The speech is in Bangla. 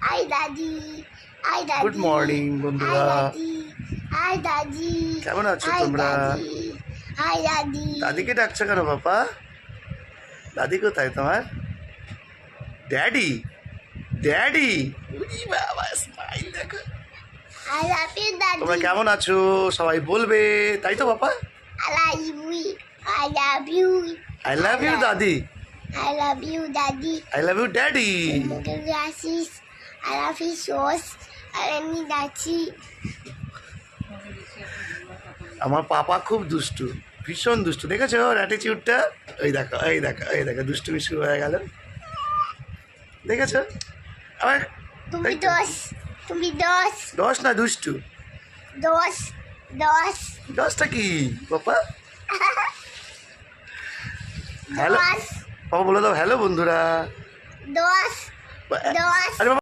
হাই দাদি, হাই দাদি। গুড মর্নিং বন্ধুরা, হাই দাদি, কেমন আছো তোমরা? হাই দাদি। দাদিকে ডাকছো কেন বাবা? দাদি কোথায় তোমার? Daddy, daddy. বাবা স্মাইল দেখো। আই লাভ ইউ দাদি। তোমরা কেমন আছো সবাই বলবে, তাই তো বাবা? I love you, I love you, I love you দাদি, আই লাভ ইউ দাদি। I love you daddy. Gracias a la fisos, a la midachi. আমার পাপা খুব দুষ্টু, ভীষণ দুষ্টু, দেখেছো ওর অ্যাটিটিউডটা? এই দেখো, এই দেখো, এই দেখো, দুষ্টুমি শুরু হয়ে গেল, দেখেছো? আবার তুমি দশ, তুমি দশ, দশ না দুষ্টু। দশ, দশ, দশটা কি পাপা? হ্যালো দশ, পাপা বলে দাও হ্যালো বন্ধুরা। দশ, দশ। আরে বাবা